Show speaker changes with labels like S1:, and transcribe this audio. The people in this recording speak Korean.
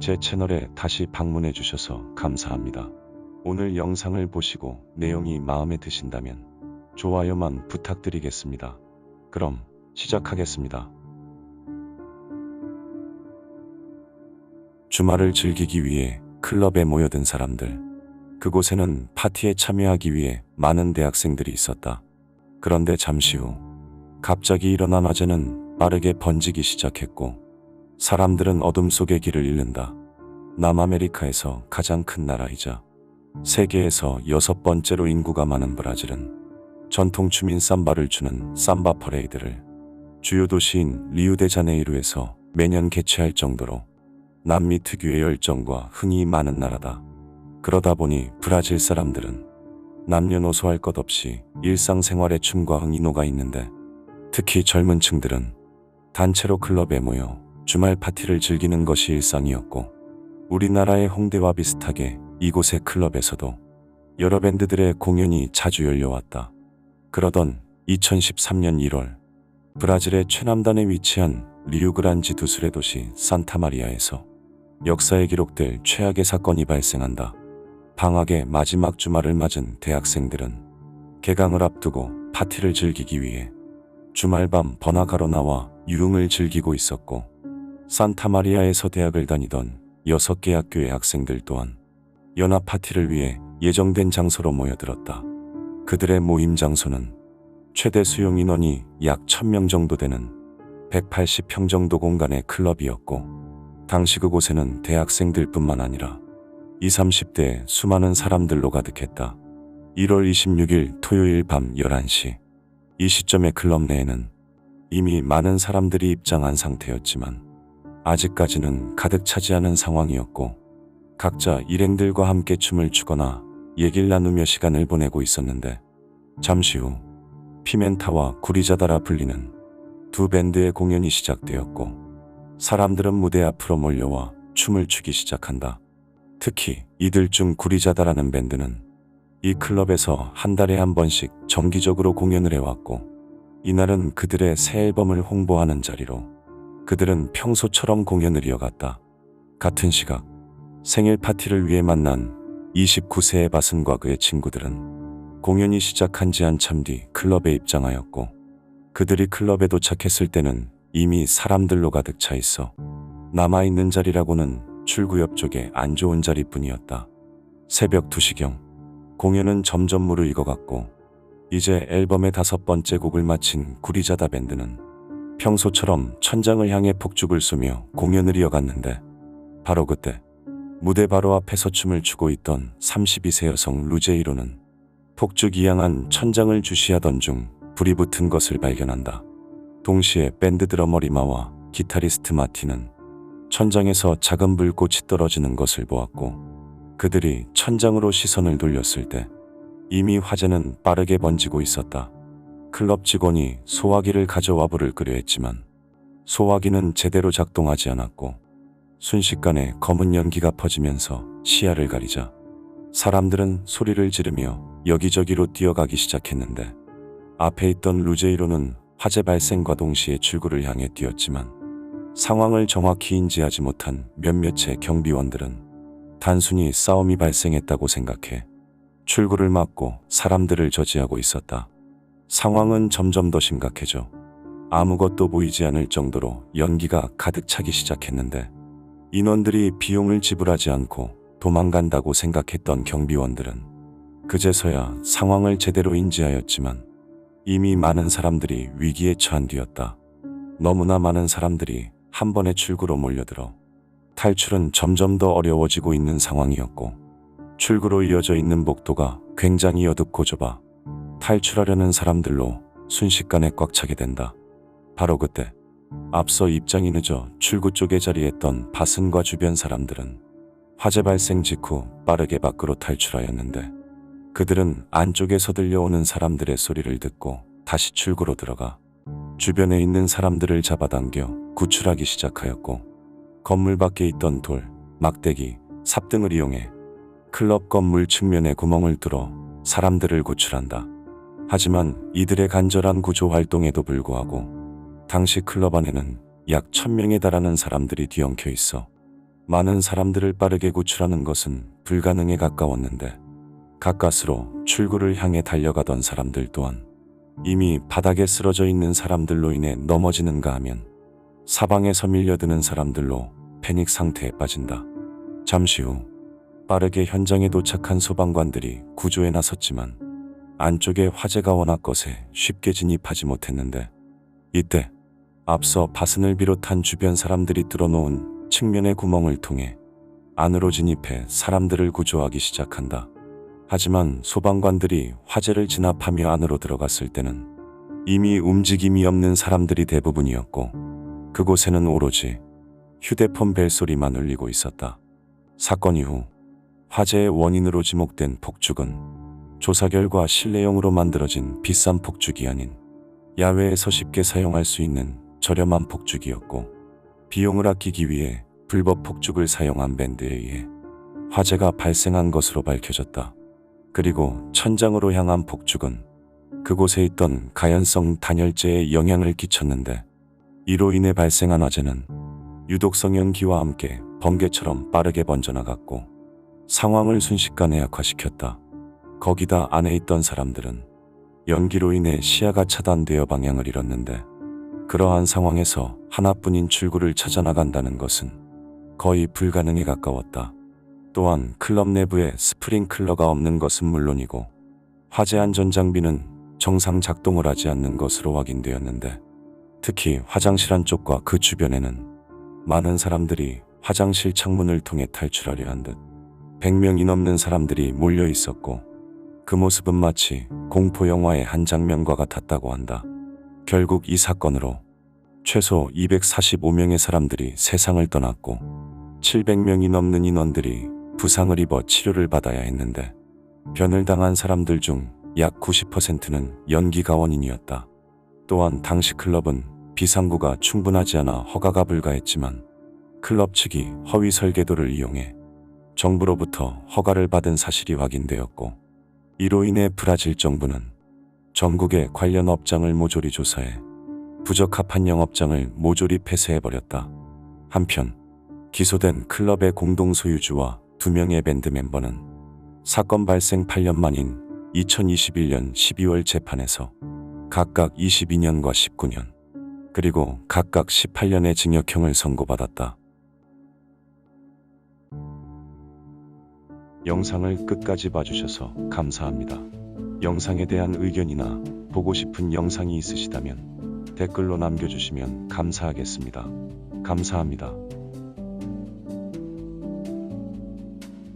S1: 제 채널에 다시 방문해 주셔서 감사합니다. 오늘 영상을 보시고 내용이 마음에 드신다면 좋아요만 부탁드리겠습니다. 그럼 시작하겠습니다. 주말을 즐기기 위해 클럽에 모여든 사람들. 그곳에는 파티에 참여하기 위해 많은 대학생들이 있었다. 그런데 잠시 후 갑자기 일어난 화재는 빠르게 번지기 시작했고 사람들은 어둠 속에 길을 잃는다. 남아메리카에서 가장 큰 나라이자 세계에서 6번째로 인구가 많은 브라질은 전통 춤인 삼바를 추는 삼바 퍼레이드를 주요 도시인 리우데자네이루에서 매년 개최할 정도로 남미 특유의 열정과 흥이 많은 나라다. 그러다 보니 브라질 사람들은 남녀노소 할 것 없이 일상생활에 춤과 흥이 녹아 있는데 특히 젊은 층들은 단체로 클럽에 모여 주말 파티를 즐기는 것이 일상이었고 우리나라의 홍대와 비슷하게 이곳의 클럽에서도 여러 밴드들의 공연이 자주 열려왔다. 그러던 2013년 1월 브라질의 최남단에 위치한 리우그란지 두술의 도시 산타마리아에서 역사에 기록될 최악의 사건이 발생한다. 방학의 마지막 주말을 맞은 대학생들은 개강을 앞두고 파티를 즐기기 위해 주말밤 번화가로 나와 유흥을 즐기고 있었고 산타마리아에서 대학을 다니던 6개 학교의 학생들 또한 연합 파티를 위해 예정된 장소로 모여들었다. 그들의 모임 장소는 최대 수용 인원이 약 1000명 정도 되는 180평 정도 공간의 클럽이었고 당시 그곳에는 대학생들뿐만 아니라 20, 30대의 수많은 사람들로 가득했다. 1월 26일 토요일 밤 11시 이 시점의 클럽 내에는 이미 많은 사람들이 입장한 상태였지만 아직까지는 가득 차지 않은 상황이었고 각자 일행들과 함께 춤을 추거나 얘기를 나누며 시간을 보내고 있었는데 잠시 후 피멘타와 구리자다라 불리는 두 밴드의 공연이 시작되었고 사람들은 무대 앞으로 몰려와 춤을 추기 시작한다. 특히 이들 중 구리자다라는 밴드는 이 클럽에서 한 달에 한 번씩 정기적으로 공연을 해왔고 이날은 그들의 새 앨범을 홍보하는 자리로 그들은 평소처럼 공연을 이어갔다. 같은 시각 생일 파티를 위해 만난 29세의 바슨과 그의 친구들은 공연이 시작한 지 한참 뒤 클럽에 입장하였고 그들이 클럽에 도착했을 때는 이미 사람들로 가득 차 있어 남아있는 자리라고는 출구 옆쪽에 안 좋은 자리뿐이었다. 새벽 2시경 공연은 점점 무르익어갔고 이제 앨범의 5번째 곡을 마친 구리자다 밴드는 평소처럼 천장을 향해 폭죽을 쏘며 공연을 이어갔는데 바로 그때 무대 바로 앞에서 춤을 추고 있던 32세 여성 루제이로는 폭죽이 향한 천장을 주시하던 중 불이 붙은 것을 발견한다. 동시에 밴드 드러머 리마와 기타리스트 마티는 천장에서 작은 불꽃이 떨어지는 것을 보았고 그들이 천장으로 시선을 돌렸을 때 이미 화재는 빠르게 번지고 있었다. 클럽 직원이 소화기를 가져와 불을 끄려 했지만 소화기는 제대로 작동하지 않았고 순식간에 검은 연기가 퍼지면서 시야를 가리자 사람들은 소리를 지르며 여기저기로 뛰어가기 시작했는데 앞에 있던 루제이로는 화재 발생과 동시에 출구를 향해 뛰었지만 상황을 정확히 인지하지 못한 몇몇의 경비원들은 단순히 싸움이 발생했다고 생각해 출구를 막고 사람들을 저지하고 있었다. 상황은 점점 더 심각해져 아무것도 보이지 않을 정도로 연기가 가득 차기 시작했는데 인원들이 비용을 지불하지 않고 도망간다고 생각했던 경비원들은 그제서야 상황을 제대로 인지하였지만 이미 많은 사람들이 위기에 처한 뒤였다. 너무나 많은 사람들이 한 번에 출구로 몰려들어 탈출은 점점 더 어려워지고 있는 상황이었고 출구로 이어져 있는 복도가 굉장히 어둡고 좁아 탈출하려는 사람들로 순식간에 꽉 차게 된다. 바로 그때 앞서 입장이 늦어 출구 쪽에 자리했던 바슨과 주변 사람들은 화재 발생 직후 빠르게 밖으로 탈출하였는데 그들은 안쪽에서 들려오는 사람들의 소리를 듣고 다시 출구로 들어가 주변에 있는 사람들을 잡아당겨 구출하기 시작하였고 건물 밖에 있던 돌, 막대기, 삽 등을 이용해 클럽 건물 측면에 구멍을 뚫어 사람들을 구출한다. 하지만 이들의 간절한 구조 활동에도 불구하고 당시 클럽 안에는 약 1000명에 달하는 사람들이 뒤엉켜 있어 많은 사람들을 빠르게 구출하는 것은 불가능에 가까웠는데 가까스로 출구를 향해 달려가던 사람들 또한 이미 바닥에 쓰러져 있는 사람들로 인해 넘어지는가 하면 사방에서 밀려드는 사람들로 패닉 상태에 빠진다. 잠시 후 빠르게 현장에 도착한 소방관들이 구조에 나섰지만 안쪽에 화재가 워낙 거세 쉽게 진입하지 못했는데 이때 앞서 바슨을 비롯한 주변 사람들이 뚫어놓은 측면의 구멍을 통해 안으로 진입해 사람들을 구조하기 시작한다. 하지만 소방관들이 화재를 진압하며 안으로 들어갔을 때는 이미 움직임이 없는 사람들이 대부분이었고 그곳에는 오로지 휴대폰 벨소리만 울리고 있었다. 사건 이후 화재의 원인으로 지목된 폭죽은 조사 결과 실내용으로 만들어진 비싼 폭죽이 아닌 야외에서 쉽게 사용할 수 있는 저렴한 폭죽이었고 비용을 아끼기 위해 불법 폭죽을 사용한 밴드에 의해 화재가 발생한 것으로 밝혀졌다. 그리고 천장으로 향한 폭죽은 그곳에 있던 가연성 단열재에 영향을 끼쳤는데 이로 인해 발생한 화재는 유독성 연기와 함께 번개처럼 빠르게 번져나갔고 상황을 순식간에 악화시켰다. 거기다 안에 있던 사람들은 연기로 인해 시야가 차단되어 방향을 잃었는데 그러한 상황에서 하나뿐인 출구를 찾아 나간다는 것은 거의 불가능에 가까웠다. 또한 클럽 내부에 스프링클러가 없는 것은 물론이고 화재 안전 장비는 정상 작동을 하지 않는 것으로 확인되었는데 특히 화장실 안쪽과 그 주변에는 많은 사람들이 화장실 창문을 통해 탈출하려 한 듯 100명이 넘는 사람들이 몰려 있었고 그 모습은 마치 공포 영화의 한 장면과 같았다고 한다. 결국 이 사건으로 최소 245명의 사람들이 세상을 떠났고 700명이 넘는 인원들이 부상을 입어 치료를 받아야 했는데 변을 당한 사람들 중 약 90%는 연기가 원인이었다. 또한 당시 클럽은 비상구가 충분하지 않아 허가가 불가했지만 클럽 측이 허위 설계도를 이용해 정부로부터 허가를 받은 사실이 확인되었고 이로 인해 브라질 정부는 전국의 관련 업장을 모조리 조사해 부적합한 영업장을 모조리 폐쇄해버렸다. 한편 기소된 클럽의 공동 소유주와 2명의 밴드 멤버는 사건 발생 8년 만인 2021년 12월 재판에서 각각 22년과 19년 그리고 각각 18년의 징역형을 선고받았다. 영상을 끝까지 봐주셔서 감사합니다. 영상에 대한 의견이나 보고 싶은 영상이 있으시다면 댓글로 남겨주시면 감사하겠습니다. 감사합니다.